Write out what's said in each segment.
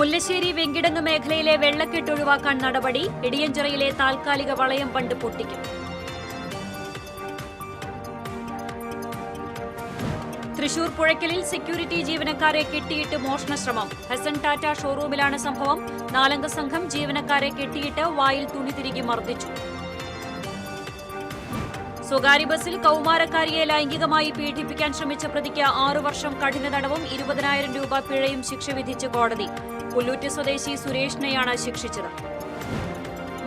മുല്ലശ്ശേരി വെങ്കിടങ്ങ് മേഖലയിലെ വെള്ളക്കെട്ട് ഒഴിവാക്കാൻ നടപടി. ഇടിയഞ്ചിറയിലെ താൽക്കാലിക വളയം ബണ്ട് പൊട്ടിക്കും. തൃശൂർ പുഴയ്ക്കലിൽ സെക്യൂരിറ്റി ജീവനക്കാരെ കെട്ടിയിട്ട് മോഷണശ്രമം. ഹസൻ ടാറ്റ ഷോറൂമിലാണ് സംഭവം. 4 അംഗ സംഘം ജീവനക്കാരെ കെട്ടിയിട്ട് വായിൽ തുണി തിരികെ മർദ്ദിച്ചു. സ്വകാര്യ ബസിൽ കൌമാരക്കാരിയെ ലൈംഗികമായി പീഡിപ്പിക്കാൻ ശ്രമിച്ച പ്രതിക്ക് 6 വർഷം കഠിന തടവും 20,000 രൂപ പിഴയും ശിക്ഷ വിധിച്ച് കോടതി. പുല്ലൂറ്റ് സ്വദേശി സുരേഷിനെയാണ് ശിക്ഷിച്ചത്.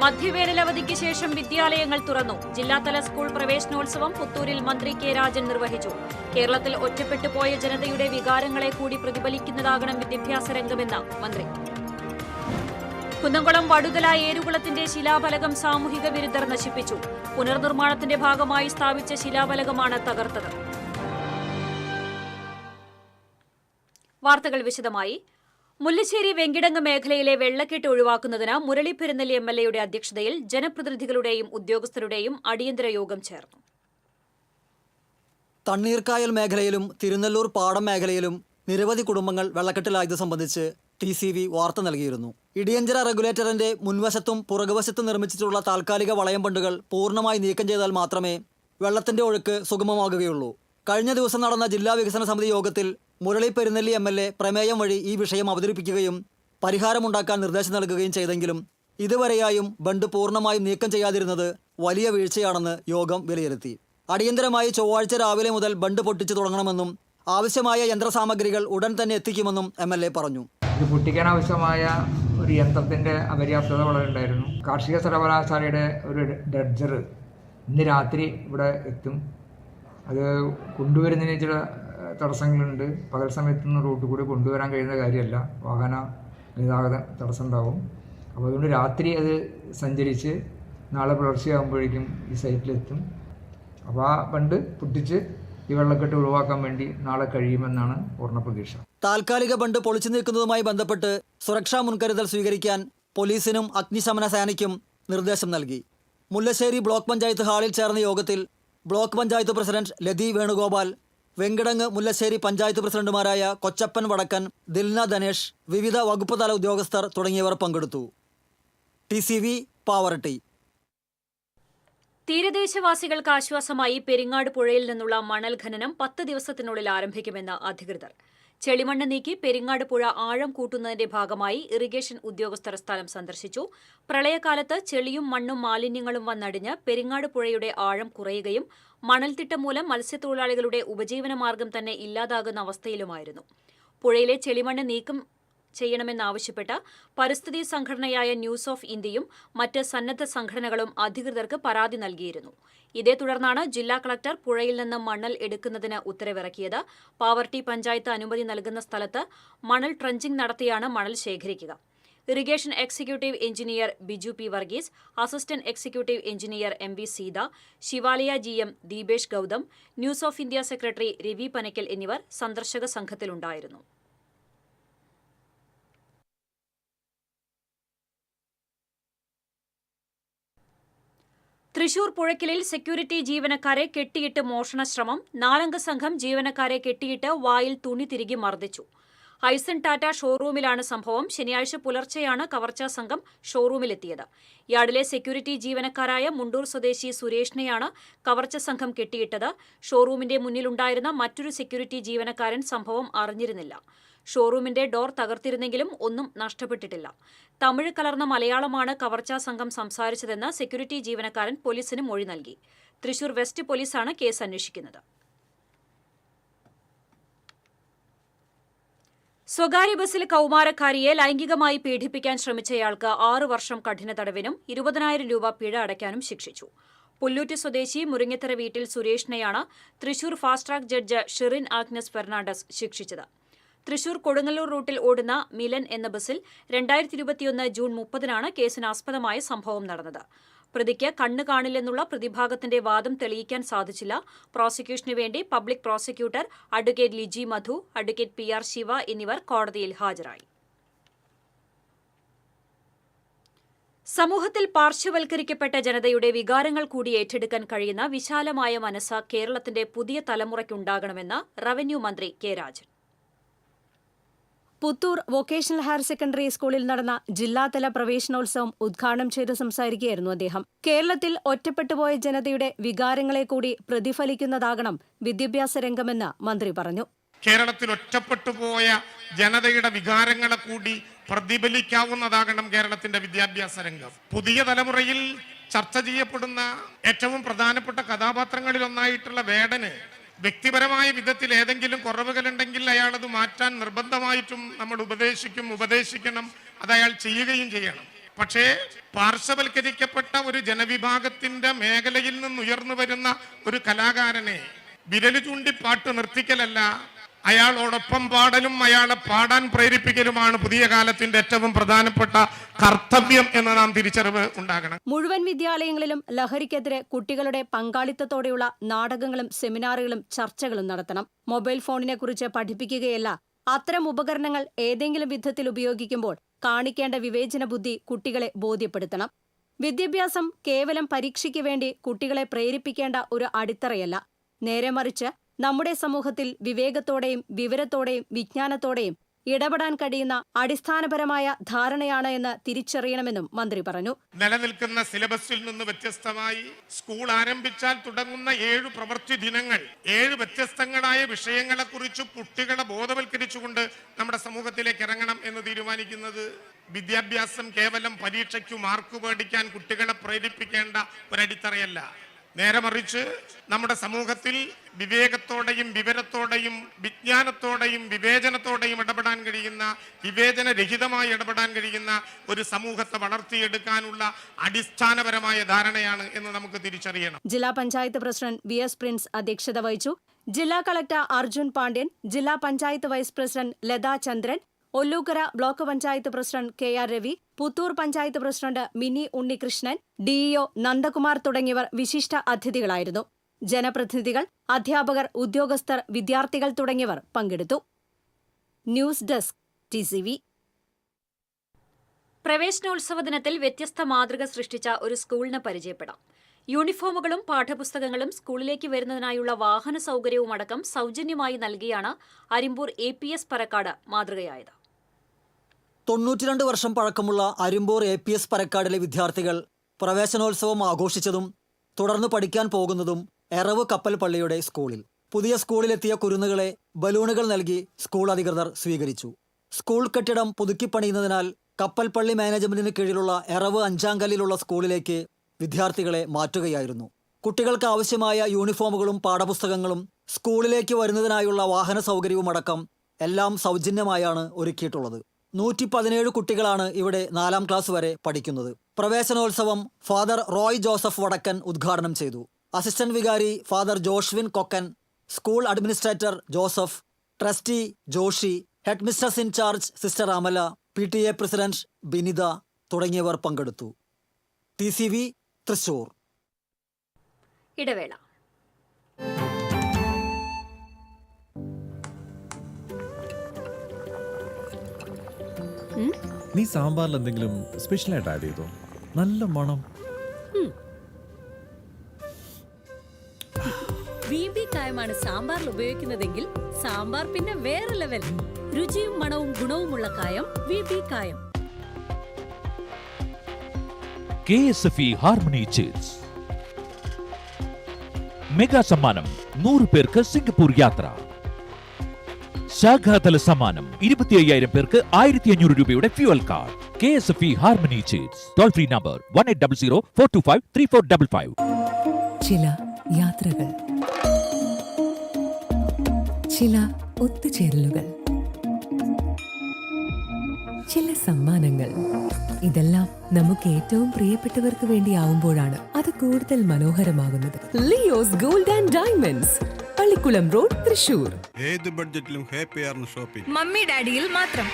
മധ്യവേനലവധിക്ക് ശേഷം വിദ്യാലയങ്ങൾ തുറന്നു. ജില്ലാതല സ്കൂൾ പ്രവേശനോത്സവം പുത്തൂരിൽ മന്ത്രി കെ രാജൻ നിർവഹിച്ചു. കേരളത്തിൽ ഒറ്റപ്പെട്ടുപോയ ജനതയുടെ വികാരങ്ങളെ കൂടി പ്രതിഫലിക്കുന്നതാകണം വിദ്യാഭ്യാസ രംഗമെന്ന് മന്ത്രി. കുന്നംകുളം വടുതല ഏരുകുളത്തിന്റെ ശിലാഫലകം സാമൂഹിക വിരുദ്ധർ നശിപ്പിച്ചു. പുനർനിർമ്മാണത്തിന്റെ ഭാഗമായി സ്ഥാപിച്ച ശിലാഫലകമാണ് തകർത്തത്. വാർത്തകൾ വിശദമായി. മുല്ലശ്ശേരി വെങ്കിടങ്ങ് മേഖലയിലെ വെള്ളക്കെട്ട് ഒഴിവാക്കുന്നതിന് മുരളി പെരുന്നെല്ലി എംഎൽഎയുടെ അധ്യക്ഷതയിൽ ജനപ്രതിനിധികളുടെയും ഉദ്യോഗസ്ഥരുടെയും അടിയന്തര യോഗം ചേർന്നു. തണ്ണീർക്കായൽ മേഖലയിലും തിരുനെല്ലൂർ പാടം മേഖലയിലും നിരവധി കുടുംബങ്ങൾ വെള്ളക്കെട്ടിലായത് സംബന്ധിച്ച് TCV വാർത്ത നൽകിയിരുന്നു. ഇടിയഞ്ചിറ റെഗുലേറ്ററിന്റെ മുൻവശത്തും പുറകുവശത്തും നിർമ്മിച്ചിട്ടുള്ള താൽക്കാലിക വളയം ബണ്ടുകൾ പൂർണ്ണമായി നീക്കം ചെയ്താൽ മാത്രമേ വെള്ളത്തിന്റെ ഒഴുക്ക് സുഗമമാകുകയുള്ളൂ. കഴിഞ്ഞ ദിവസം നടന്ന ജില്ലാ വികസന സമിതി യോഗത്തിൽ മുരളി പെരുന്നെല്ലി MLA പ്രമേയം വഴി ഈ വിഷയം അവതരിപ്പിക്കുകയും പരിഹാരമുണ്ടാക്കാൻ നിർദ്ദേശം നൽകുകയും ചെയ്തെങ്കിലും ഇതുവരെയായും ബണ്ട് പൂർണ്ണമായും നീക്കം ചെയ്യാതിരുന്നത് വലിയ വീഴ്ചയാണെന്ന് യോഗം വിലയിരുത്തി. അടിയന്തരമായി ചൊവ്വാഴ്ച രാവിലെ മുതൽ ബണ്ട് പൊട്ടിച്ചു തുടങ്ങണമെന്നും ആവശ്യമായ യന്ത്രസാമഗ്രികൾ ഉടൻ തന്നെ എത്തിക്കുമെന്നും MLA പറഞ്ഞു. ഇത് പൊട്ടിക്കാൻ ആവശ്യമായ ഒരു യന്ത്രത്തിൻ്റെ അപര്യാപ്തത വളരെ ഉണ്ടായിരുന്നു. കാർഷിക സർവകലാശാലയുടെ ഒരു ഡ്രഡ്ജർ ഇന്ന് രാത്രി ഇവിടെ എത്തും. അത് കൊണ്ടുവരുന്നതിന് ചില തടസ്സങ്ങളുണ്ട്. പകൽ സമയത്തൊന്നും റൂട്ട് കൂടി കൊണ്ടുവരാൻ കഴിയുന്ന കാര്യമല്ല. വാഹന ഗതാഗത തടസ്സം ഉണ്ടാവും. അപ്പോൾ അതുകൊണ്ട് രാത്രി അത് സഞ്ചരിച്ച് നാളെ പുലർച്ചെയാകുമ്പോഴേക്കും ഈ സൈറ്റിലെത്തും. അപ്പോൾ ആ ബണ്ട് പൊട്ടിച്ച് ഈ വെള്ളക്കെട്ട് ഒഴിവാക്കാൻ വേണ്ടി നാളെ കഴിയുമെന്നാണ് പൂർണ്ണ പ്രതീക്ഷ. താൽക്കാലിക ബണ്ട് പൊളിച്ചു നീക്കുന്നതുമായി ബന്ധപ്പെട്ട് സുരക്ഷാ മുൻകരുതൽ സ്വീകരിക്കാൻ പോലീസിനും അഗ്നിശമന സേനയ്ക്കും നിർദ്ദേശം നൽകി. മുല്ലശ്ശേരി ബ്ലോക്ക് പഞ്ചായത്ത് ഹാളിൽ ചേർന്ന യോഗത്തിൽ ബ്ലോക്ക് പഞ്ചായത്ത് പ്രസിഡന്റ് ലതി വേണുഗോപാൽ, വെങ്കിടങ്ങ് മുല്ലശ്ശേരി പഞ്ചായത്ത് പ്രസിഡന്റുമാരായ കൊച്ചപ്പൻ വടക്കൻ, ദിൽന ധനേഷ്, വിവിധ വകുപ്പ് തല ഉദ്യോഗസ്ഥർ തുടങ്ങിയവർ പങ്കെടുത്തു. TCV പാവറട്ടി. തീരദേശവാസികൾക്ക് ആശ്വാസമായി പെരിങ്ങാട് പുഴയിൽ നിന്നുള്ള മണൽ ഖനനം 10 ദിവസത്തിനുള്ളിൽ ആരംഭിക്കുമെന്ന് അധികൃതർ. ചെളിമണ്ണ് നീക്കി പെരിങ്ങാട് പുഴ ആഴം കൂട്ടുന്നതിന്റെ ഭാഗമായി ഇറിഗേഷൻ ഉദ്യോഗസ്ഥർ സ്ഥലം സന്ദർശിച്ചു. പ്രളയകാലത്ത് ചെളിയും മണ്ണും മാലിന്യങ്ങളും വന്നടിഞ്ഞ് പെരിങ്ങാട് പുഴയുടെ ആഴം കുറയുകയും മണൽത്തിട്ട മൂലം മത്സ്യത്തൊഴിലാളികളുടെ ഉപജീവനമാർഗം തന്നെ ഇല്ലാതാകുന്ന അവസ്ഥയിലുമായിരുന്നു. പുഴയിലെ ചെളിമണ്ണ് നീക്കം ചെയ്യണമെന്നാവശ്യപ്പെട്ട് പരിസ്ഥിതി സംഘടനയായ ന്യൂസ് ഓഫ് ഇന്ത്യയും മറ്റ് സന്നദ്ധ സംഘടനകളും അധികൃതർക്ക് പരാതി നൽകിയിരുന്നു. ഇതേ തുടർന്നാണ് ജില്ലാ കളക്ടർ പുഴയിൽ നിന്ന് മണൽ എടുക്കുന്നതിന് ഉത്തരവിറക്കിയത്. പാവർട്ടി പഞ്ചായത്ത് അനുമതി നൽകുന്ന സ്ഥലത്ത് മണൽ ട്രഞ്ചിംഗ് നടത്തിയാണ് മണൽ ശേഖരിക്കുക. Irrigation executive engineer Biju P Varghese, assistant executive engineer MV Seetha, Shivalaya GM Deepesh Gautam, news of India secretary Ravi Panakkal എന്നിവർ സന്ദർശക സംഘത്തിലുണ്ടായിരുന്നു. തൃശൂർ പുഴയ്ക്കലിൽ സെക്യൂരിറ്റി ജീവനക്കാരെ കെട്ടിയിട്ട് മോഷണശ്രമം. 4 അംഗ സംഘം ജീവനക്കാരെ കെട്ടിയിട്ട് വായിൽ തുണി തിരികെ മർദ്ദിച്ചു. ഹൈസൺ ടാറ്റ ഷോറൂമിലാണ് സംഭവം. ശനിയാഴ്ച പുലർച്ചെയാണ് കവർച്ചാ സംഘം ഷോറൂമിലെത്തിയത്. യാർഡിലെ സെക്യൂരിറ്റി ജീവനക്കാരായ മുണ്ടൂർ സ്വദേശി സുരേഷിനെയാണ് കവർച്ച സംഘം കെട്ടിയിട്ടത്. ഷോറൂമിന്റെ മുന്നിലുണ്ടായിരുന്ന മറ്റൊരു സെക്യൂരിറ്റി ജീവനക്കാരൻ സംഭവം അറിഞ്ഞിരുന്നില്ല. ഷോറൂമിന്റെ ഡോർ തകർത്തിരുന്നെങ്കിലും ഒന്നും നഷ്ടപ്പെട്ടിട്ടില്ല. തമിഴ് കലർന്ന മലയാളമാണ് കവർച്ചാ സംഘം സംസാരിച്ചതെന്ന് സെക്യൂരിറ്റി ജീവനക്കാരൻ പോലീസിന് മൊഴി നൽകി. തൃശൂർ വെസ്റ്റ് പോലീസാണ് കേസ് അന്വേഷിക്കുന്നത്. സ്വകാര്യ ബസിൽ കൌമാരക്കാരിയെ ലൈംഗികമായി പീഡിപ്പിക്കാൻ ശ്രമിച്ചയാൾക്ക് 6 വർഷം കഠിന തടവിനും 20,000 രൂപ പിഴ അടയ്ക്കാനും ശിക്ഷിച്ചു. പുല്ലൂറ്റ് സ്വദേശി മുരിങ്ങത്തറ വീട്ടിൽ സുരേഷിനെയാണ് Thrissur fast track judge Shirin Agnes Fernandez ശിക്ഷിച്ചത്. തൃശൂർ കൊടുങ്ങല്ലൂർ റൂട്ടിൽ ഓടുന്ന മിലൻ എന്ന ബസിൽ 2021 ജൂൺ 30-നാണ് കേസിനാസ്പദമായ സംഭവം നടന്നത്. പ്രതിക്ക് കണ്ണ് കാണില്ലെന്നുള്ള പ്രതിഭാഗത്തിന്റെ വാദം തെളിയിക്കാൻ സാധിച്ചില്ല. പ്രോസിക്യൂഷനു വേണ്ടി പബ്ലിക് പ്രോസിക്യൂട്ടർ അഡ്വക്കേറ്റ് ലിജി മധു, അഡ്വക്കേറ്റ് PR ശിവ എന്നിവർ കോടതിയിൽ ഹാജരായി. സമൂഹത്തിൽ പാർശ്വവൽക്കരിക്കപ്പെട്ട ജനതയുടെ വികാരങ്ങൾ കൂടി ഏറ്റെടുക്കാൻ കഴിയുന്ന വിശാലമായ മനസ്സ് കേരളത്തിന്റെ പുതിയ തലമുറയ്ക്കുണ്ടാകണമെന്ന് റവന്യൂ മന്ത്രി K Rajan. Puthur vocational higher secondary സ്കൂളിൽ നടന്ന ജില്ലാതല പ്രവേശനോത്സവം ഉദ്ഘാടനം ചെയ്ത് സംസാരിക്കുകയായിരുന്നു അദ്ദേഹം. കേരളത്തിൽ ഒറ്റപ്പെട്ടുപോയ ജനതയുടെ വികാരങ്ങളെ കൂടി പ്രതിഫലിക്കുന്നതാകണം വിദ്യാഭ്യാസ രംഗമെന്ന് മന്ത്രി പറഞ്ഞു. കേരളത്തിൽ ഒറ്റപ്പെട്ടുപോയ ജനതയുടെ വികാരങ്ങളെ കൂടി പ്രതിഫലിക്കാവുന്നതാകണം കേരളത്തിന്റെ വിദ്യാഭ്യാസ രംഗം. പുതിയ തലമുറയിൽ ചർച്ച ചെയ്യപ്പെടുന്ന ഏറ്റവും പ്രധാനപ്പെട്ട കഥാപാത്രങ്ങളിൽ ഒന്നായിട്ടുള്ള വേടന് വ്യക്തിപരമായ വിധത്തിൽ ഏതെങ്കിലും കുറവുകളുണ്ടെങ്കിൽ അയാളത് മാറ്റാൻ നിർബന്ധമായിട്ടും നമ്മൾ ഉപദേശിക്കണം, അത് അയാൾ ചെയ്യുകയും ചെയ്യണം. പക്ഷേ പാർശ്വവൽക്കരിക്കപ്പെട്ട ഒരു ജനവിഭാഗത്തിന്റെ മേഖലയിൽ നിന്ന് ഉയർന്നു വരുന്ന ഒരു കലാകാരനെ വിരല് ചൂണ്ടി പാട്ട് നിർത്തിക്കലല്ല, അയാളോടൊപ്പം പാടലും അയാളെ പാടാൻ പ്രേരിപ്പിക്കലുമാണ് പുതിയ കാലത്തിന്റെ ഏറ്റവും പ്രധാനപ്പെട്ട കർത്തവ്യം എന്ന് നാം തിരിച്ചറിവ് ഉണ്ടാകണം. മുഴുവൻ വിദ്യാലയങ്ങളിലും ലഹരിക്കെതിരെ കുട്ടികളുടെ പങ്കാളിത്തത്തോടെയുള്ള നാടകങ്ങളും സെമിനാറുകളും ചർച്ചകളും നടത്തണം. മൊബൈൽ ഫോണിനെ കുറിച്ച് പഠിപ്പിക്കുകയല്ല, അത്തരം ഉപകരണങ്ങൾ ഏതെങ്കിലും വിധത്തിൽ ഉപയോഗിക്കുമ്പോൾ കാണിക്കേണ്ട വിവേചന ബുദ്ധി കുട്ടികളെ ബോധ്യപ്പെടുത്തണം. വിദ്യാഭ്യാസം കേവലം പരീക്ഷയ്ക്ക് വേണ്ടി കുട്ടികളെ പ്രേരിപ്പിക്കേണ്ട ഒരു അടിത്തറയല്ല. നേരെ മറിച്ച് നമ്മുടെ സമൂഹത്തിൽ വിവേകത്തോടെയും വിവരത്തോടെയും വിജ്ഞാനത്തോടെയും ഇടപെടാൻ കഴിയുന്ന അടിസ്ഥാനപരമായ ധാരണയാണ് എന്ന് തിരിച്ചറിയണമെന്നും മന്ത്രി പറഞ്ഞു. നിലനിൽക്കുന്ന സിലബസിൽ നിന്ന് വ്യത്യസ്തമായി സ്കൂൾ ആരംഭിച്ചാൽ തുടങ്ങുന്ന 7 പ്രവൃത്തി ദിനങ്ങൾ 7 വ്യത്യസ്തങ്ങളായ വിഷയങ്ങളെ കുറിച്ച് കുട്ടികളെ ബോധവൽക്കരിച്ചുകൊണ്ട് നമ്മുടെ സമൂഹത്തിലേക്ക് ഇറങ്ങണം എന്ന് തീരുമാനിക്കുന്നത് വിദ്യാഭ്യാസം കേവലം പരീക്ഷയ്ക്ക് മാർക്ക് മേടിക്കാൻ കുട്ടികളെ പ്രേരിപ്പിക്കേണ്ട ഒരടിത്തറയല്ല. നേരെ മറിച്ച് നമ്മുടെ സമൂഹത്തിൽ വിവേകത്തോടെയും വിവരത്തോടെയും വിജ്ഞാനത്തോടെയും വിവേചനത്തോടെയും ഇടപെടാൻ കഴിയുന്ന, വിവേചനരഹിതമായി ഇടപെടാൻ കഴിയുന്ന ഒരു സമൂഹത്തെ വളർത്തിയെടുക്കാനുള്ള അടിസ്ഥാനപരമായ ധാരണയാണ് എന്ന് നമുക്ക് തിരിച്ചറിയണം. ജില്ലാ പഞ്ചായത്ത് പ്രസിഡന്റ് VS പ്രിൻസ് അധ്യക്ഷത വഹിച്ചു. ജില്ലാ കളക്ടർ അർജുൻ പാണ്ഡ്യൻ, ജില്ലാ panchayat vice president Latha Chandran, Ollukkara block panchayat president KR Ravi, Puthur panchayat president Mini Unnikrishnan, DEO Nandakumar തുടങ്ങിയവർ വിശിഷ്ട അതിഥികളായിരുന്നു. ജനപ്രതിനിധികൾ, അധ്യാപകർ, ഉദ്യോഗസ്ഥർ, വിദ്യാർത്ഥികൾ തുടങ്ങിയവർ പങ്കെടുത്തു. News desk TCV. പ്രവേശനോത്സവ ദിനത്തിൽ വ്യത്യസ്ത മാതൃക സൃഷ്ടിച്ച ഒരു സ്കൂളിന് പരിചയപ്പെടാം. യൂണിഫോമുകളും പാഠപുസ്തകങ്ങളും സ്കൂളിലേക്ക് വരുന്നതിനായുള്ള വാഹന സൗകര്യവുമടക്കം സൗജന്യമായി നൽകിയാണ് അരിമ്പൂർ APS പരക്കാട് മാതൃകയായത്. 92 വർഷം പഴക്കമുള്ള അരിമ്പൂർ APS പരക്കാടിലെ വിദ്യാർത്ഥികൾ പ്രവേശനോത്സവം ആഘോഷിച്ചതും തുടർന്ന് പഠിക്കാൻ പോകുന്നതും എറവ് കപ്പൽ പള്ളിയുടെ സ്കൂളിൽ. പുതിയ സ്കൂളിലെത്തിയ കുരുന്നുകളെ ബലൂണുകൾ നൽകി സ്കൂൾ അധികൃതർ സ്വീകരിച്ചു. സ്കൂൾ കെട്ടിടം പുതുക്കിപ്പണിയുന്നതിനാൽ കപ്പൽ പള്ളി മാനേജ്മെന്റിന് കീഴിലുള്ള എറവ് 5-ാം കല്ലിലുള്ള സ്കൂളിലേക്ക് വിദ്യാർത്ഥികളെ മാറ്റുകയായിരുന്നു. കുട്ടികൾക്ക് ആവശ്യമായ യൂണിഫോമുകളും പാഠപുസ്തകങ്ങളും സ്കൂളിലേക്ക് വരുന്നതിനായുള്ള വാഹന സൗകര്യവുമടക്കം എല്ലാം സൗജന്യമായാണ് ഒരുക്കിയിട്ടുള്ളത്. 117 കുട്ടികളാണ് ഇവിടെ 4-ാം ക്ലാസ് വരെ പഠിക്കുന്നത്. പ്രവേശനോത്സവം ഫാദർ റോയ് ജോസഫ് വടക്കൻ ഉദ്ഘാടനം ചെയ്തു. അസിസ്റ്റന്റ് വികാരി father Joshwin Kokkan, school administrator Joseph, trustee Joshy, head mistress in charge sister Amala, PTA president Binitha തുടങ്ങിയവർ പങ്കെടുത്തു. TCV തൃശൂർ. ഇടവേള. നീ സാമ്പാറിൽ എന്തെങ്കിലും സ്പെഷ്യലായിട്ട് ആഡ് ചെയ്തോ? നല്ല മണം. VB കായമാണ് സാമ്പാറിൽ ഉപയോഗിക്കുന്നതെങ്കിൽ സാമ്പാർ പിന്നെ വേറെ ലെവൽ. രുചിയും മണവും ഗുണവുമുള്ള കായം VB കായം. KSFE ഹാർമണി ചിറ്റ്സ് മെഗാ സമ്മാനം 100 പേർക്ക് സിംഗപ്പൂർ യാത്ര. ശാഖാതല സമ്മാനം 25,000 പേർക്ക് 1,500 രൂപയുടെ fuel card. KSFE harmony chits. Toll free number 1800-425-3455. ചില യാത്രകൾ, ചില ഒത്തുചേരലുകൾ, ചില സമ്മാനങ്ങൾ, ഇതെല്ലാം നമുക്ക് ഏറ്റവും പ്രിയപ്പെട്ടവർക്ക് വേണ്ടിയാവുമ്പോഴാണ് അത് കൂടുതൽ മനോഹരമാകുന്നത്. Leo's gold and diamonds, Pallikulam road, Thrissur. ഏത് ബഡ്ജറ്റിലും ഹാപ്പിയാണ് ഷോപ്പിംഗ്. മമ്മി ഡാഡിയിൽ മാത്രം.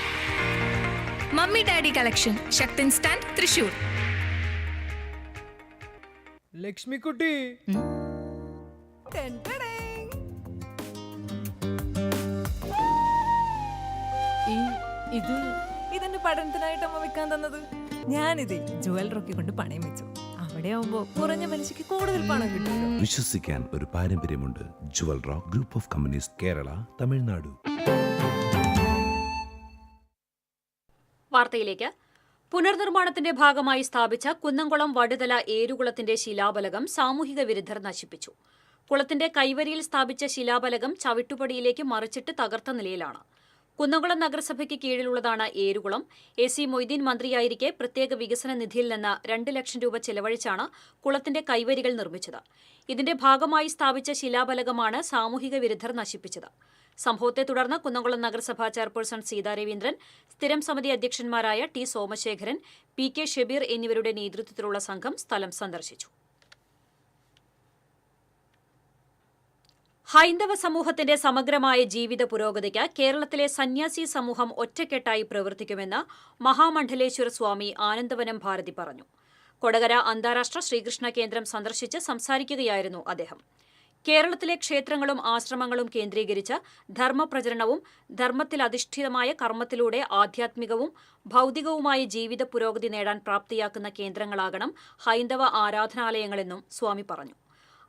Mummy daddy collection, Sakthan stand, Thrissur. Lakshmikutty, ഇതെന്റെ പഠനത്തിനായിട്ട് അമ്മ വെക്കാൻ തന്നത്. ഞാനിത് ജുവലറൊക്കെ കൊണ്ട് പണയം വെച്ചു. അവിടെ ആവുമ്പോ കുറഞ്ഞ പലിശയ്ക്ക് കൂടുതൽ പണം കിട്ടും. വിശ്വസിക്കാൻ ഒരു പാരമ്പര്യമുണ്ട്. Jewel rock group of companies, Kerala, Tamil Nadu. വാർത്തയിലേക്ക്. പുനർനിർമ്മാണത്തിന്റെ ഭാഗമായി സ്ഥാപിച്ച കുന്നംകുളം വടുതല ഏരുകുളത്തിന്റെ ശിലാഫലകം സാമൂഹിക വിരുദ്ധർ നശിപ്പിച്ചു. കുളത്തിന്റെ കൈവരിയിൽ സ്ഥാപിച്ച ശിലാഫലകം ചവിട്ടുപടിയിലേക്ക് മറിച്ചിട്ട് തകർത്ത നിലയിലാണ്. കുന്നംകുളം നഗരസഭയ്ക്ക് കീഴിലുള്ളതാണ് ഏരുകുളം. AC മൊയ്തീൻ മന്ത്രിയായിരിക്കെ പ്രത്യേക വികസന നിധിയിൽ നിന്ന് 2 ലക്ഷം രൂപ ചെലവഴിച്ചാണ് കുളത്തിന്റെ കൈവരികൾ നിർമ്മിച്ചത്. ഇതിന്റെ ഭാഗമായി സ്ഥാപിച്ച ശിലാഫലകമാണ് സാമൂഹിക വിരുദ്ധർ നശിപ്പിച്ചത്. സംഭവത്തെ തുടർന്ന് കുന്നംകുളം നഗരസഭാ ചെയർപേഴ്സൺ സീതാ രവീന്ദ്രൻ, സ്ഥിരം സമിതി അധ്യക്ഷന്മാരായ T സോമശേഖരൻ, PK ഷബീർ എന്നിവരുടെ നേതൃത്വത്തിലുള്ള സംഘം സ്ഥലം സന്ദർശിച്ചു. ഹൈന്ദവ സമൂഹത്തിന്റെ സമഗ്രമായ ജീവിത പുരോഗതിക്ക് കേരളത്തിലെ സന്യാസി സമൂഹം ഒറ്റക്കെട്ടായി പ്രവർത്തിക്കുമെന്ന് മഹാമണ്ഡലേശ്വര സ്വാമി ആനന്ദവനം ഭാരതി പറഞ്ഞു. കൊടകര അന്താരാഷ്ട്ര ശ്രീകൃഷ്ണ കേന്ദ്രം സന്ദർശിച്ച് സംസാരിക്കുകയായിരുന്നു അദ്ദേഹം. കേരളത്തിലെ ക്ഷേത്രങ്ങളും ആശ്രമങ്ങളും കേന്ദ്രീകരിച്ച് ധർമ്മപ്രചരണവും ധർമ്മത്തിലധിഷ്ഠിതമായ കർമ്മത്തിലൂടെ ആധ്യാത്മികവും ഭൗതികവുമായ ജീവിത പുരോഗതി നേടാൻ പ്രാപ്തിയാക്കുന്ന കേന്ദ്രങ്ങളാകണം ഹൈന്ദവ ആരാധനാലയങ്ങളെന്നും സ്വാമി പറഞ്ഞു.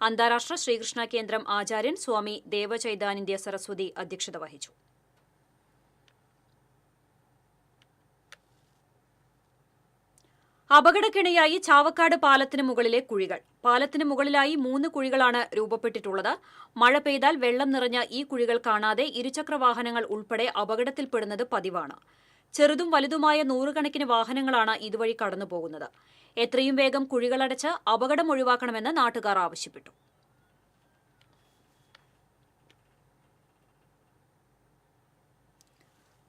അന്താരാഷ്ട്ര ശ്രീകൃഷ്ണ കേന്ദ്രം ആചാര്യൻ സ്വാമി ദേവചൈതാനന്ദ സരസ്വതി അധ്യക്ഷത വഹിച്ചു. അപകടക്കിണിയായി ചാവക്കാട് പാലത്തിന് മുകളിലെ കുഴികൾ. പാലത്തിന് മുകളിലായി 3 കുഴികളാണ് രൂപപ്പെട്ടിട്ടുള്ളത്. മഴ പെയ്താൽ വെള്ളം നിറഞ്ഞ ഈ കുഴികൾ കാണാതെ ഇരുചക്രവാഹനങ്ങൾ ഉൾപ്പെടെ അപകടത്തിൽപ്പെടുന്നത് പതിവാണ്. ചെറുതും വലുതുമായ 100 കണക്കിന് വാഹനങ്ങളാണ് ഇതുവഴി കടന്നുപോകുന്നത്. എത്രയും വേഗം കുഴികളടച്ച് അപകടം ഒഴിവാക്കണമെന്ന് നാട്ടുകാർ ആവശ്യപ്പെട്ടു.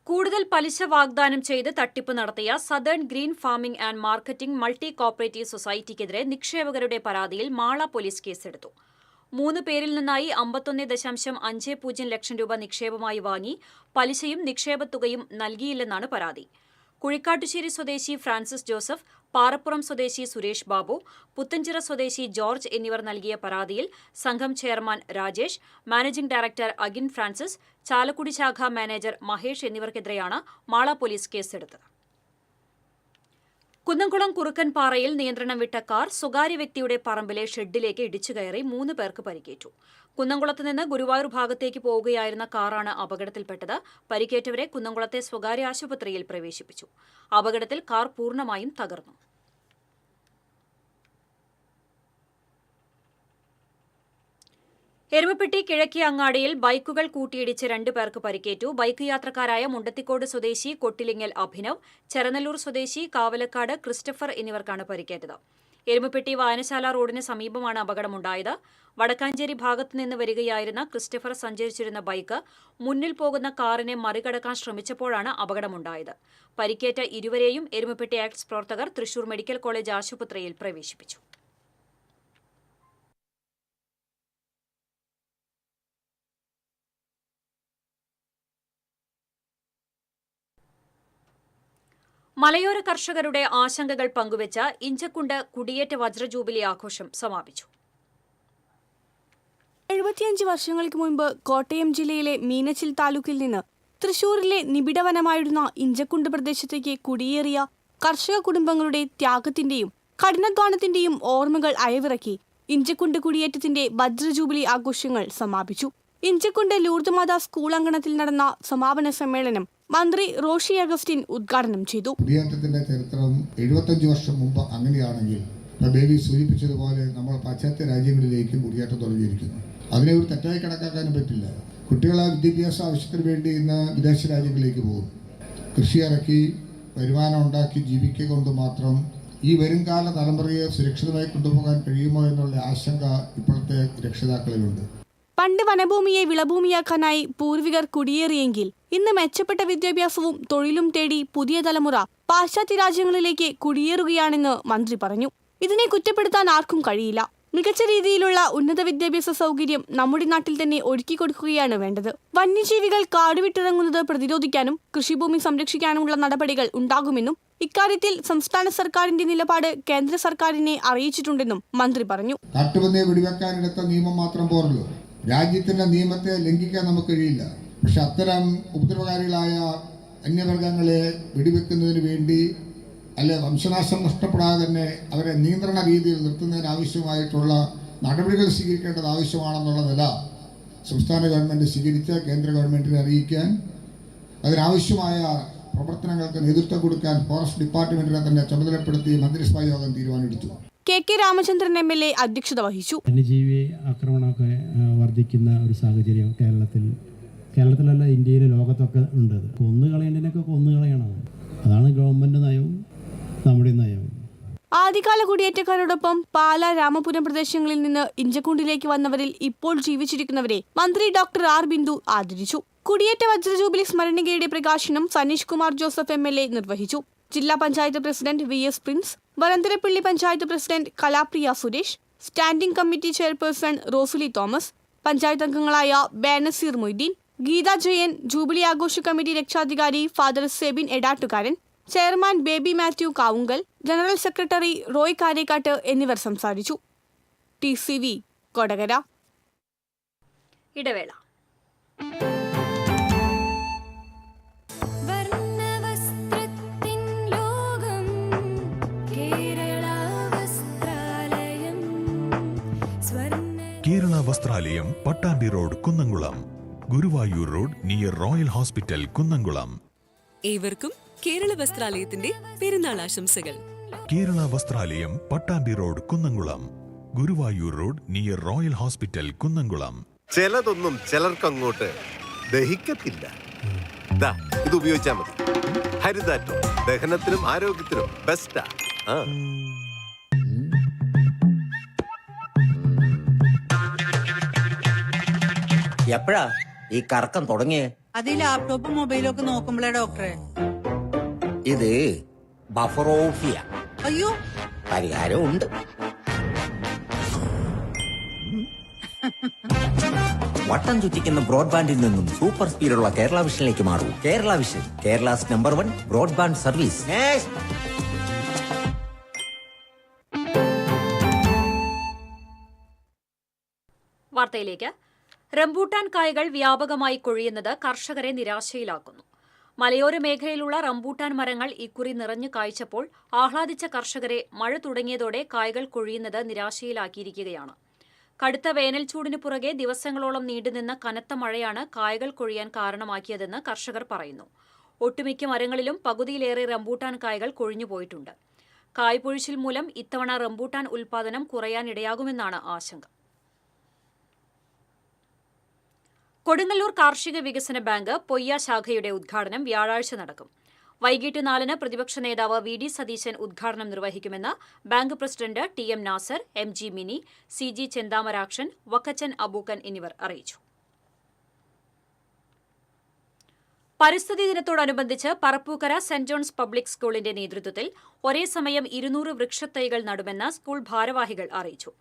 കൂടുതൽ പലിശ വാഗ്ദാനം ചെയ്ത് തട്ടിപ്പ് നടത്തിയ southern green farming and marketing multi cooperative സൊസൈറ്റിക്കെതിരെ നിക്ഷേപകരുടെ പരാതിയിൽ മാള പോലീസ് കേസെടുത്തു. 3 പേരിൽ നിന്നായി 51.50 ലക്ഷം രൂപ നിക്ഷേപമായി വാങ്ങി പലിശയും നിക്ഷേപത്തുകയും നൽകിയില്ലെന്നാണ് പരാതി. കുഴിക്കാട്ടുശ്ശേരി സ്വദേശി ഫ്രാൻസിസ് ജോസഫ്, പാറപ്പുറം സ്വദേശി സുരേഷ് ബാബു, പുത്തഞ്ചിറ സ്വദേശി ജോർജ് എന്നിവർ നൽകിയ പരാതിയിൽ സംഘം chairman Rajesh, managing director Agin Francis, Chalakudy ശാഖാ മാനേജർ മഹേഷ് എന്നിവർക്കെതിരെയാണ് മാള പോലീസ് കേസെടുത്തത്. കുന്നംകുളം കുറുക്കൻപാറയിൽ നിയന്ത്രണം വിട്ട കാർ സ്വകാര്യ വ്യക്തിയുടെ പറമ്പിലെ ഷെഡിലേക്ക് ഇടിച്ചുകയറി 3 പേർക്ക് പരിക്കേറ്റു. കുന്നംകുളത്ത് നിന്ന് ഗുരുവായൂർ ഭാഗത്തേക്ക് പോവുകയായിരുന്ന കാറാണ് അപകടത്തിൽപ്പെട്ടത്. പരിക്കേറ്റവരെ കുന്നംകുളത്തെ സ്വകാര്യ ആശുപത്രിയിൽ പ്രവേശിപ്പിച്ചു. അപകടത്തിൽ കാർ പൂർണ്ണമായും തകർന്നു. എരുമപ്പെട്ടി കിഴക്കേ അങ്ങാടിയിൽ ബൈക്കുകൾ കൂട്ടിയിടിച്ച് 2 പേർക്ക് പരിക്കേറ്റു. ബൈക്ക് യാത്രക്കാരായ മുണ്ടത്തിക്കോട് സ്വദേശി കൊട്ടിലിങ്ങൽ അഭിനവ്, ചെറനല്ലൂർ സ്വദേശി കാവലക്കാട് ക്രിസ്റ്റഫർ എന്നിവർക്കാണ് പരിക്കേറ്റത്. എരുമപ്പെട്ടി വായനശാല റോഡിന് സമീപമാണ് അപകടമുണ്ടായത്. വടക്കാഞ്ചേരി ഭാഗത്തുനിന്ന് വരികയായിരുന്ന ക്രിസ്റ്റഫർ സഞ്ചരിച്ചിരുന്ന ബൈക്ക് മുന്നിൽ പോകുന്ന കാറിനെ മറികടക്കാൻ ശ്രമിച്ചപ്പോഴാണ് അപകടമുണ്ടായത്. പരിക്കേറ്റ ഇരുവരെയും എരുമപ്പെട്ടി ആക്ട്സ് പ്രവർത്തകർ തൃശൂർ മെഡിക്കൽ കോളേജ് ആശുപത്രിയിൽ പ്രവേശിപ്പിച്ചു. മലയോര കർഷകരുടെ ആശങ്കകൾ പങ്കുവച്ച ഇഞ്ചക്കുണ്ട് കുടിയേറ്റ വജ്രജൂബിലി ആഘോഷം സമാപിച്ചു. 75 വർഷങ്ങൾക്ക് മുൻപ് കോട്ടയം ജില്ലയിലെ മീനച്ചിൽ താലൂക്കിൽ നിന്ന് തൃശൂരിലെ നിബിഡവനമായിരുന്ന ഇഞ്ചക്കുണ്ട് പ്രദേശത്തേക്ക് കുടിയേറിയ കർഷക കുടുംബങ്ങളുടെ ത്യാഗത്തിന്റെയും കഠിനാധ്വാനത്തിന്റെയും ഓർമ്മകൾ അയവിറക്കി ഇഞ്ചക്കുണ്ട് കുടിയേറ്റത്തിന്റെ വജ്രജൂബിലി ആഘോഷങ്ങൾ സമാപിച്ചു. ഇഞ്ചക്കുണ്ട് ലൂർദ് മാതാ സ്കൂൾ അങ്കണത്തിൽ നടന്ന സമാപന സമ്മേളനം മന്ത്രി റോഷി അഗസ്റ്റിൻ ഉദ്ഘാടനം ചെയ്തു. കുടിയേറ്റത്തിന്റെ ചരിത്രം 75 വർഷം മുമ്പ് അങ്ങനെയാണെങ്കിൽ ബേബി സൂചിപ്പിച്ചതുപോലെ നമ്മൾ പാശ്ചാത്യ രാജ്യങ്ങളിലേക്കും കുടിയേറ്റം തുടങ്ങിയിരിക്കുന്നു. അതിനെ ഒരു തെറ്റായി കണക്കാക്കാനും പറ്റില്ല. കുട്ടികളെ വിദ്യാഭ്യാസ ആവശ്യത്തിന് വേണ്ടി ഇന്ന് വിദേശ രാജ്യങ്ങളിലേക്ക് പോകും. കൃഷി ഇറക്കി വരുമാനം ഉണ്ടാക്കി ജീവിക്കുക കൊണ്ട് മാത്രം ഈ വരുംകാല തലമുറയെ സുരക്ഷിതമായി കൊണ്ടുപോകാൻ കഴിയുമോ എന്നുള്ള ആശങ്ക ഇപ്പോഴത്തെ രക്ഷിതാക്കളിലുണ്ട്. പണ്ട് വനഭൂമിയെ വിളഭൂമിയാക്കാനായി പൂർവികർ കുടിയേറിയെങ്കിൽ ഇന്ന് മെച്ചപ്പെട്ട വിദ്യാഭ്യാസവും തൊഴിലും തേടി പുതിയ തലമുറ പാശ്ചാത്യ രാജ്യങ്ങളിലേക്ക് കുടിയേറുകയാണെന്ന് മന്ത്രി പറഞ്ഞു. ഇതിനെ കുറ്റപ്പെടുത്താൻ ആർക്കും കഴിയില്ല. മികച്ച രീതിയിലുള്ള ഉന്നത വിദ്യാഭ്യാസ സൗകര്യം നമ്മുടെ നാട്ടിൽ തന്നെ ഒരുക്കിക്കൊടുക്കുകയാണ് വേണ്ടത്. വന്യജീവികൾ കാടുവിട്ടിറങ്ങുന്നത് പ്രതിരോധിക്കാനും കൃഷിഭൂമി സംരക്ഷിക്കാനുമുള്ള നടപടികൾ ഉണ്ടാകുമെന്നും ഇക്കാര്യത്തിൽ സംസ്ഥാന സർക്കാരിന്റെ നിലപാട് കേന്ദ്ര സർക്കാരിനെ അറിയിച്ചിട്ടുണ്ടെന്നും മന്ത്രി പറഞ്ഞു. കാട്ടുപന്നിയെ വെടിവെക്കാനെടുത്ത നിയമം മാത്രം പോരല്ലോ, രാജ്യത്തിന്റെ നിയമത്തെ ലംഘിക്കാൻ നമുക്ക് കഴിയില്ല. പക്ഷെ അത്തരം ഉപദ്രവകാരികളായ അന്യവർഗങ്ങളെ വെടിവെക്കുന്നതിന് വേണ്ടി അല്ലെ വംശനാശം നഷ്ടപ്പെടാതെ തന്നെ അവരെ നിയന്ത്രണ രീതിയിൽ നിർത്തുന്നതിന് ആവശ്യമായിട്ടുള്ള നടപടികൾ സ്വീകരിക്കേണ്ടത് ആവശ്യമാണെന്നുള്ള നില സംസ്ഥാന ഗവൺമെൻറ് സ്വീകരിച്ച് കേന്ദ്ര ഗവൺമെൻറ്റിനെ അറിയിക്കാൻ അതിനാവശ്യമായ പ്രവർത്തനങ്ങൾക്ക് നേതൃത്വം കൊടുക്കാൻ ഫോറസ്റ്റ് ഡിപ്പാർട്ട്മെന്റിനെ തന്നെ ചുമതലപ്പെടുത്തി മന്ത്രിസഭാ യോഗം തീരുമാനമെടുത്തു. കെ രാമചന്ദ്രൻ MLA അധ്യക്ഷത വഹിച്ചു. വന്യജീവി ആക്രമണമൊക്കെ വർദ്ധിക്കുന്ന ഒരു സാഹചര്യം കേരളത്തിലല്ല ഇന്ത്യയിലെ ലോകത്തൊക്കെ ഉണ്ട്. കൊന്നുകളയേണ്ടതിനൊക്കെ കൊന്നുകളയണം. അതാണ് ഗവൺമെന്റ് നയവും നമ്മുടെ നയവും. ആദ്യകാല കുടിയേറ്റക്കാരോടൊപ്പം പാലാ രാമപുരം പ്രദേശങ്ങളിൽ നിന്ന് ഇഞ്ചക്കുണ്ടിലേക്ക് വന്നവരിൽ ഇപ്പോൾ ജീവിച്ചിരിക്കുന്നവരെ മന്ത്രി ഡോക്ടർ ആർ ബിന്ദു ആദരിച്ചു. കുടിയേറ്റ വജ്രജൂബിലി സ്മരണികയുടെ പ്രകാശനം സനീഷ് കുമാർ ജോസഫ് MLA നിർവഹിച്ചു. ജില്ലാ panchayat president VS Prince, Varantharappilly panchayat president Kalapriya Suresh, standing committee chairperson Rosely Thomas, panchayat അംഗങ്ങളായ ബാനസീർ മൊയ്തീൻ, ഗീത ജയൻ, ജൂബിലി ആഘോഷ കമ്മിറ്റി രക്ഷാധികാരി father Sebin Edattukaran, chairman Baby Mathew Kavungal, general secretary Roy Karekkatt എന്നിവർ സംസാരിച്ചു. TCV കൊടകര. ഇടവേള. Kerala Vasthralayam, Pattambi road, Kunnamkulam. Guruvayur road near royal hospital, Kunnamkulam. ഏവർക്കും കേരള വസ്ത്രാലയത്തിന്റെ പെരുന്നാൾ ആശംസകൾ. Kerala Vasthralayam, Pattambi road, Kunnamkulam. Guruvayur road near royal hospital, Kunnamkulam. ചിലതൊന്നും ചിലർക്കങ്ങോട്ട് ദഹിക്കത്തില്ല. ഇത് ഉപയോഗിച്ചാൽ മതി. ഹരിതാറ്റോ ദഹനത്തിനും ആരോഗ്യത്തിനും ബെസ്റ്റാ. എപ്പോഴാ ഈ കറക്കം തുടങ്ങിയേ? അത് ഈ ലാപ്ടോപ്പും മൊബൈലും ഒക്കെ നോക്കുമ്പോഴേ ഡോക്ടറെ. ഇത് ബഫറോഫിയ. അയ്യോ, പരിഹാരമുണ്ട്. വട്ടം ചുറ്റിക്കുന്ന ബ്രോഡ്ബാൻഡിൽ നിന്നും സൂപ്പർ സ്പീഡുള്ള കേരള വിഷനിലേക്ക് മാറൂ. Kerala vision, Kerala's number 1 broadband service. വാർത്തയിലേക്ക്. റംബൂട്ടാൻ കായ്കൾ വ്യാപകമായി കൊഴിയുന്നത് കർഷകരെ നിരാശയിലാക്കുന്നു. മലയോര മേഖലയിലുള്ള റംബൂട്ടാൻ മരങ്ങൾ ഇക്കുറി നിറഞ്ഞു കായ്ച്ചപ്പോൾ ആഹ്ലാദിച്ച കർഷകരെ മഴ തുടങ്ങിയതോടെ കായ്കൾ കൊഴിയുന്നത് നിരാശയിലാക്കിയിരിക്കുകയാണ്. കടുത്ത വേനൽ ചൂടിനു പുറകെ ദിവസങ്ങളോളം നീണ്ടുനിന്ന കനത്ത മഴയാണ് കായ്കൾ കൊഴിയാൻ കാരണമാക്കിയതെന്ന് കർഷകർ പറയുന്നു. ഒട്ടുമിക്ക മരങ്ങളിലും പകുതിയിലേറെ റംബൂട്ടാൻ കായ്കൾ കൊഴിഞ്ഞുപോയിട്ടുണ്ട്. കായ്പൊഴിച്ചിൽ മൂലം ഇത്തവണ റംബൂട്ടാൻ ഉൽപ്പാദനം കുറയാനിടയാകുമെന്നാണ് ആശങ്ക. കൊടുങ്ങല്ലൂർ കാർഷിക വികസന ബാങ്ക് പൊയ്യ ശാഖയുടെ ഉദ്ഘാടനം വ്യാഴാഴ്ച നടക്കും. വൈകിട്ട് 4-ന് പ്രതിപക്ഷ നേതാവ് VD സതീശൻ ഉദ്ഘാടനം നിർവഹിക്കുമെന്ന് bank president TM Nasar, MG Mini, CG Chenthamarakshan, Vakkachan Abookkan എന്നിവർ അറിയിച്ചു. പരിസ്ഥിതി ദിനത്തോടനുബന്ധിച്ച് പറപ്പൂക്കര സെന്റ് ജോൺസ് പബ്ലിക് സ്കൂളിന്റെ നേതൃത്വത്തിൽ ഒരേ സമയം 200 വൃക്ഷത്തൈകൾ നടുമെന്ന് സ്കൂൾ ഭാരവാഹികൾ അറിയിച്ചു.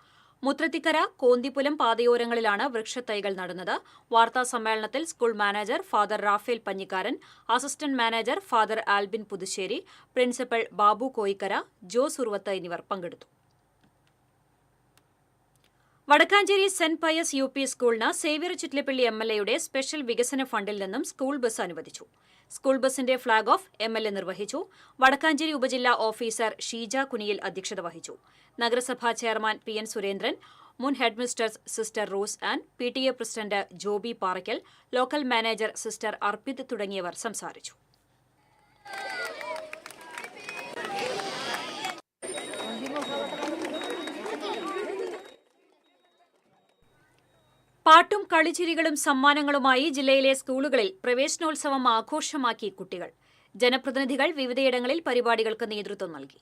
മുത്രത്തിക്കര, കോന്തിപ്പുലം പാതയോരങ്ങളിലാണ് വൃക്ഷത്തൈകൾ നടുന്നത്. വാർത്താ സമ്മേളനത്തിൽ school manager father Raphael Panjikkaran, assistant manager father Albin Puthussery, principal Babu Koyikkara, Jose Urvath എന്നിവർ പങ്കെടുത്തു. വടക്കാഞ്ചേരി സെന്റ് പയസ് UP സ്കൂളിന് സേവ്യർ ചിറ്റ്ലപ്പള്ളി MLAയുടെ സ്പെഷ്യൽ വികസന ഫണ്ടിൽ നിന്നും സ്കൂൾ ബസ് അനുവദിച്ചു. സ്കൂൾ ബസിന്റെ ഫ്ളാഗ് ഓഫ് MLA നിർവഹിച്ചു. വടക്കാഞ്ചേരി ഉപജില്ലാ ഓഫീസർ ഷീജ കുനിയിൽ അധ്യക്ഷത വഹിച്ചു. നഗരസഭാ ചെയർമാൻ PN സുരേന്ദ്രൻ, മുൻ ഹെഡ്മിസ്റ്റേഴ്സ് സിസ്റ്റർ റോസ് ആൻഡ്, PTA president Joby Parakkal, local manager sister Arpith തുടങ്ങിയവർ സംസാരിച്ചു. പാട്ടും കളിച്ചിരികളും സമ്മാനങ്ങളുമായി ജില്ലയിലെ സ്കൂളുകളിൽ പ്രവേശനോത്സവം ആഘോഷമാക്കി കുട്ടികൾ. ജനപ്രതിനിധികൾ വിവിധയിടങ്ങളിൽ പരിപാടികൾക്ക് നേതൃത്വം നൽകി.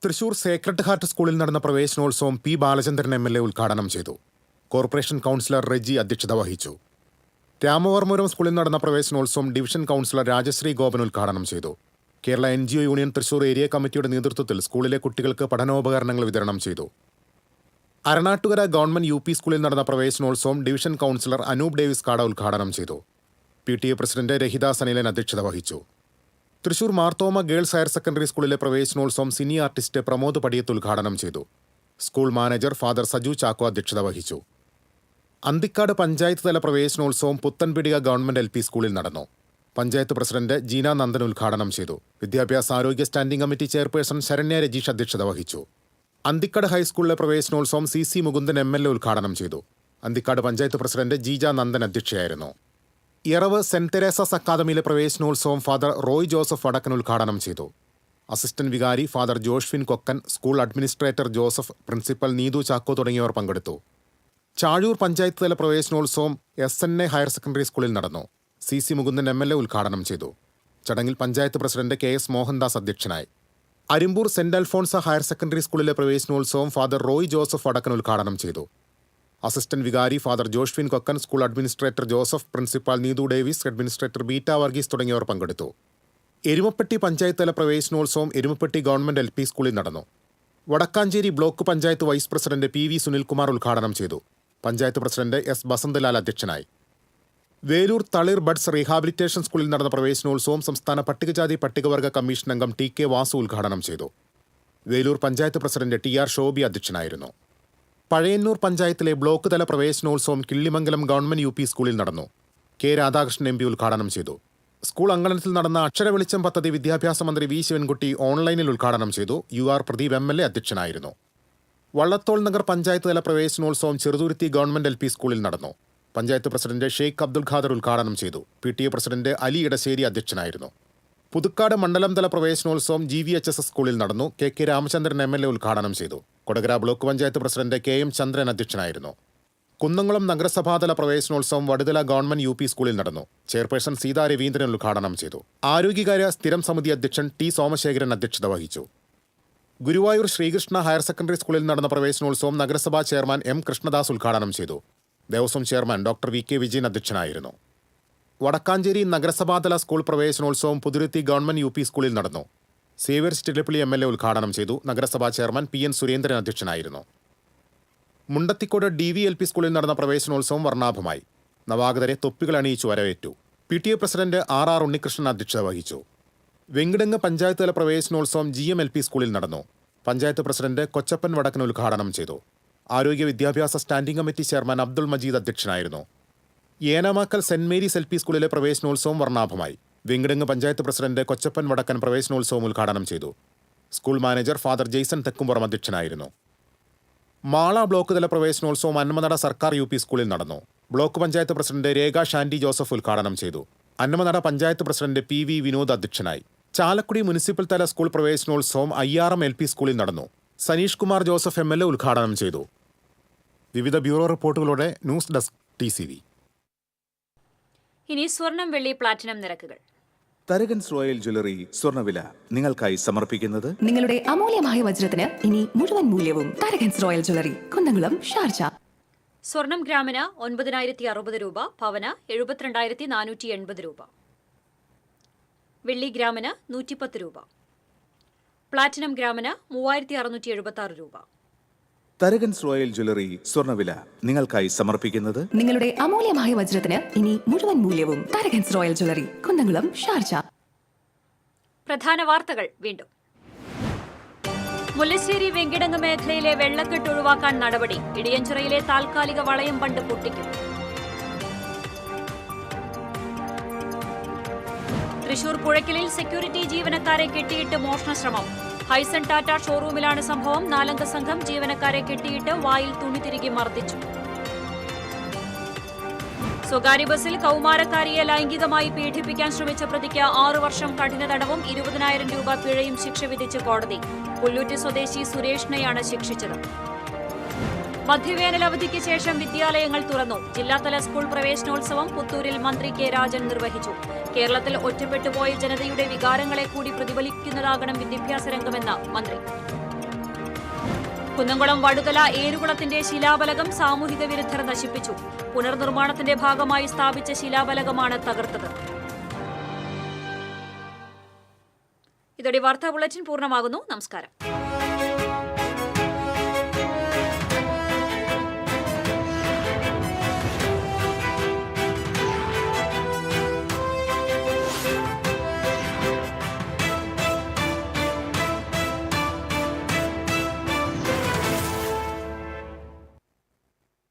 തൃശൂർ സേക്രഡ് ഹാർട്ട് സ്കൂളിൽ നടന്ന പ്രവേശനോത്സവം P. ബാലചന്ദ്രൻ MLA ഉദ്ഘാടനം ചെയ്തു. കോർപ്പറേഷൻ കൗൺസിലർ റെജി അധ്യക്ഷത വഹിച്ചു. രാമവർമ്മപുരം സ്കൂളിൽ നടന്ന പ്രവേശനോത്സവം ഡിവിഷൻ കൗൺസിലർ രാജശ്രീ ഗോപൻ ഉദ്ഘാടനം ചെയ്തു. Kerala NGO union Thrissur area കമ്മിറ്റിയുടെ നേതൃത്വത്തിൽ സ്കൂളിലെ കുട്ടികൾക്ക് പഠനോപകരണങ്ങൾ വിതരണം ചെയ്തു. അരണാട്ടുകര ഗവൺമെന്റ് UP സ്കൂളിൽ നടന്ന പ്രവേശനോത്സവം ഡിവിഷൻ കൗൺസിലർ അനൂപ് ഡേവിസ് കാട ഉദ്ഘാടനം ചെയ്തു. PTA പ്രസിഡന്റ് രഹിത സനിലൻ അധ്യക്ഷത വഹിച്ചു. Thrissur Marthoma girls higher secondary സ്കൂളിലെ പ്രവേശനോത്സവം സിനി ആർട്ടിസ്റ്റ് പ്രമോദ് പടിയത്ത് ഉദ്ഘാടനം ചെയ്തു. School manager father Saju Chacko അധ്യക്ഷത വഹിച്ചു. അന്തിക്കാട് പഞ്ചായത്ത് തല പ്രവേശനോത്സവം പുത്തൻപിടിക ഗവൺമെന്റ് LP സ്കൂളിൽ നടന്നു. പഞ്ചായത്ത് പ്രസിഡന്റ് ജീന നന്ദൻ ഉദ്ഘാടനം ചെയ്തു. വിദ്യാഭ്യാസ ആരോഗ്യ standing committee chairperson Saranya Rajeesh അധ്യക്ഷത വഹിച്ചു. അന്തിക്കാട് ഹൈസ്കൂളിലെ പ്രവേശനോത്സവം CC മുകുന്ദൻ MLA ഉദ്ഘാടനം ചെയ്തു. അന്തിക്കാട് പഞ്ചായത്ത് പ്രസിഡന്റ് ജീജ നന്ദൻ അധ്യക്ഷയായിരുന്നു. യറവ് സെന്റ് തെരേസസ് അക്കാദമിയിലെ പ്രവേശനോത്സവം ഫാദർ റോയ് ജോസഫ് വടക്കൻ ഉദ്ഘാടനം ചെയ്തു. അസിസ്റ്റന്റ് വികാരി father Joshwin Kokkan, school administrator Joseph, principal Neethu Chacko തുടങ്ങിയവർ പങ്കെടുത്തു. ചാഴൂർ പഞ്ചായത്ത് തല പ്രവേശനോത്സവം SNA ഹയർ സെക്കൻഡറി സ്കൂളിൽ നടന്നു. CC മുകുന്ദൻ MLA ഉദ്ഘാടനം ചെയ്തു. ചടങ്ങിൽ പഞ്ചായത്ത് പ്രസിഡന്റ് KS മോഹൻദാസ് അധ്യക്ഷനായി. Arimpur saint Alphonsa higher secondary സ്കൂളിലെ പ്രവേശനോത്സവം ഫാദർ റോയ് ജോസഫ് വടക്കൻ ഉദ്ഘാടനം ചെയ്തു. അസിസ്റ്റന്റ് വികാരി father Joshwin Kokkan, school administrator Joseph, principal Neethu Davis, administrator Beeta Varghese തുടങ്ങിയവർ പങ്കെടുത്തു. എരുമപ്പെട്ടി പഞ്ചായത്ത് തല പ്രവേശനോത്സവം എരുമപ്പെട്ടി ഗവൺമെന്റ് LP സ്കൂളിൽ നടന്നു. Vadakkanchery block panchayat vice president PV Sunilkumar ഉദ്ഘാടനം ചെയ്തു. പഞ്ചായത്ത് പ്രസിഡന്റ് S ബസന്തലാൽ അധ്യക്ഷനായി. വേലൂർ തളിർ ബഡ്സ് റീഹാബിലിറ്റേഷൻ സ്കൂളിൽ നടന്ന പ്രവേശനോത്സവം സംസ്ഥാന പട്ടികജാതി പട്ടികവർഗ കമ്മീഷൻ അംഗം TK വാസു ഉദ്ഘാടനം ചെയ്തു. വേലൂർ പഞ്ചായത്ത് പ്രസിഡന്റ് TR ഷോബി അധ്യക്ഷനായിരുന്നു. പഴയന്നൂർ പഞ്ചായത്തിലെ ബ്ലോക്ക് തല പ്രവേശനോത്സവം കിള്ളിമംഗലം ഗവൺമെന്റ് UP സ്കൂളിൽ നടന്നു. K രാധാകൃഷ്ണൻ MP ഉദ്ഘാടനം ചെയ്തു. സ്കൂൾ അങ്കണത്തിൽ നടന്ന അക്ഷരവെളിച്ചം പദ്ധതി വിദ്യാഭ്യാസ മന്ത്രി V ശിവൻകുട്ടി ഓൺലൈനിൽ ഉദ്ഘാടനം ചെയ്തു. UR പ്രദീപ് MLA അധ്യക്ഷനായിരുന്നു. വള്ളത്തോൾ നഗർ പഞ്ചായത്ത് തല പ്രവേശനോത്സവം ചെറുതുരുത്തി ഗവൺമെന്റ് LP സ്കൂളിൽ നടന്നു. പഞ്ചായത്ത് പ്രസിഡന്റ് ഷെയ്ഖ് അബ്ദുൽ ഖാദർ ഉദ്ഘാടനം ചെയ്തു. PTA പ്രസിഡന്റ് അലി ഇടശ്ശേരി അധ്യക്ഷനായിരുന്നു. പുതുക്കാട് മണ്ഡലം തല പ്രവേശനോത്സവം GVHSS സ്കൂളിൽ നടന്നു. KK രാമചന്ദ്രൻ MLA ഉദ്ഘാടനം ചെയ്തു. Kodakara block panchayat president KM ചന്ദ്രൻ അധ്യക്ഷനായിരുന്നു. കുന്നംകുളം നഗരസഭാതല പ്രവേശനോത്സവം വടുതല ഗവൺമെന്റ് UP സ്കൂളിൽ നടന്നു. ചെയർപേഴ്സൺ സീതാ രവീന്ദ്രൻ ഉദ്ഘാടനം ചെയ്തു. ആരോഗ്യകാര്യ സ്ഥിരം സമിതി അധ്യക്ഷൻ T സോമശേഖരൻ അധ്യക്ഷത വഹിച്ചു. ഗുരുവായൂർ ശ്രീകൃഷ്ണ ഹയർ സെക്കൻഡറി സ്കൂളിൽ നടന്ന പ്രവേശനോത്സവം നഗരസഭാ ചെയർമാൻ M കൃഷ്ണദാസ് ഉദ്ഘാടനം ചെയ്തു. Devaswom chairman doctor VK Vijayan അധ്യക്ഷനായിരുന്നു. വടക്കാഞ്ചേരി നഗരസഭാതല സ്കൂൾ പ്രവേശനോത്സവം പുതുരുത്തി ഗവൺമെന്റ് UP സ്കൂളിൽ നടന്നു. സേവ്യർ ചിറ്റിലപ്പള്ളി MLA ഉദ്ഘാടനം ചെയ്തു. നഗരസഭാ ചെയർമാൻ PN സുരേന്ദ്രൻ അധ്യക്ഷനായിരുന്നു. മുണ്ടത്തിക്കോട് DVLP സ്കൂളിൽ നടന്ന പ്രവേശനോത്സവം വർണ്ണാഭമായി. നവാഗതരെ തൊപ്പികൾ അണിയിച്ചു വരവേറ്റു. PTA പ്രസിഡന്റ് RR ഉണ്ണികൃഷ്ണൻ അധ്യക്ഷത വഹിച്ചു. വെങ്കിടങ്ങ് പഞ്ചായത്ത് തല പ്രവേശനോത്സവം GMLP സ്കൂളിൽ നടന്നു. പഞ്ചായത്ത് പ്രസിഡന്റ് കൊച്ചപ്പൻ വടക്കൻ ഉദ്ഘാടനം ചെയ്തു. ആരോഗ്യ വിദ്യാഭ്യാസ standing committee chairman Abdul Majeed അധ്യക്ഷനായിരുന്നു. ഏനാമാക്കൽ സെന്റ് മേരീസ് LP സ്കൂളിലെ പ്രവേശനോത്സവം വർണ്ണാഭമായി. വെങ്കിടങ്ങ് പഞ്ചായത്ത് പ്രസിഡന്റ് കൊച്ചപ്പൻ വടക്കൻ പ്രവേശനോത്സവം ഉദ്ഘാടനം ചെയ്തു. School manager father Jaison Thekkumpuram അധ്യക്ഷനായിരുന്നു. മാള ബ്ലോക്ക് തല പ്രവേശനോത്സവം അന്നമനട സർക്കാർ UP സ്കൂളിൽ നടന്നു. ബ്ലോക്ക് പഞ്ചായത്ത് പ്രസിഡന്റ് രേഖ ഷാൻഡി ജോസഫ് ഉദ്ഘാടനം ചെയ്തു. അന്നമനട പഞ്ചായത്ത് പ്രസിഡന്റ് PV വിനോദ് അധ്യക്ഷനായി. ചാലക്കുടി മുനിസിപ്പൽ തല സ്കൂൾ പ്രവേശനോത്സവം IRM LP സ്കൂളിൽ നടന്നു. സനീഷ് കുമാർ ജോസഫ് MLA ഉദ്ഘാടനം ചെയ്തു. വിവിധ ബ്യൂറോ റിപ്പോർട്ടുകളോടെ ന്യൂസ് ഡെസ്ക് TCV. ഇനി സ്വർണം, വെള്ളി, പ്ലാറ്റിനം നിരക്കുകൾ. തരകൻസ് റോയൽ ജ്വല്ലറി സ്വർണ്ണവില നിങ്ങൾക്കായി സമർപ്പിക്കുന്നത് നിങ്ങളുടെ അമൂല്യമായ വജ്രത്തിന് ഇനി മുഴുവൻ മൂല്യവും Tharakans royal jewellery, Kunnamkulam, Sharjah. സ്വർണം ഗ്രാമിന് 9,060 രൂപ, പവന് 72,480 രൂപ. വെള്ളി ഗ്രാമിന് 110 രൂപ. പ്ലാറ്റിനം ഗ്രാമിന് 3,676 രൂപ. തരകൻസ് റോയൽ ജ്വല്ലറി സ്വർണ്ണവില നിങ്ങൾക്കായി സമർപ്പിക്കുന്നത് നിങ്ങളുടെ അമൂല്യമായ വജ്രത്തിന് ഇനി മുഴുവൻ മൂല്യവും Tharakans royal jewellery, Kunnamkulam, Sharjah. പ്രധാന വാർത്തകൾ വീണ്ടും. മുല്ലശ്ശേരി വെങ്കിടങ്ങ് മേഖലയിലെ വെള്ളക്കെട്ട് ഒഴിവാക്കാൻ നടപടി. ഇടിയഞ്ചിറയിലെ താൽക്കാലിക വളയം ബണ്ട് പൊട്ടിക്കും. തൃശൂർ പുഴയ്ക്കലിൽ സെക്യൂരിറ്റി ജീവനക്കാരെ കെട്ടിയിട്ട് മോഷണശ്രമം. ഹൈസൺ ടാറ്റ ഷോറൂമിലാണ് സംഭവം. 4 സംഘം ജീവനക്കാരെ കെട്ടിയിട്ട് വായിൽ തുണി തിരികെ മർദ്ദിച്ചു. സ്വകാര്യ ബസിൽ കൌമാരക്കാരിയെ ലൈംഗികമായി പീഡിപ്പിക്കാൻ ശ്രമിച്ച പ്രതിക്ക് 6 വർഷം കഠിന തടവും 20,000 രൂപ പിഴയും ശിക്ഷ വിധിച്ച് കോടതി. പുല്ലൂറ്റ് സ്വദേശി സുരേഷിനെയാണ് ശിക്ഷിച്ചത്. മധ്യവേനൽ അവധിക്ക് ശേഷം വിദ്യാലയങ്ങൾ തുറന്നു. ജില്ലാതല സ്കൂൾ പ്രവേശനോത്സവം പുത്തൂരിൽ മന്ത്രി K രാജൻ നിർവഹിച്ചു. കേരളത്തിൽ ഒറ്റപ്പെട്ടുപോയ ജനതയുടെ വികാരങ്ങളെ കൂടി പ്രതിഫലിക്കുന്നതാകണം വിദ്യാഭ്യാസ രംഗമെന്ന് മന്ത്രി. കുന്നംകുളം വടുതല ഏരുകുളത്തിന്റെ ശിലാഫലകം സാമൂഹിക വിരുദ്ധർ നശിപ്പിച്ചു. പുനർനിർമ്മാണത്തിന്റെ ഭാഗമായി സ്ഥാപിച്ച ശിലാഫലകമാണ് തകർത്തത്. ഇതോടെ വാർത്താ ബുള്ളറ്റിൻ പൂർണ്ണമാകുന്നു. നമസ്കാരം.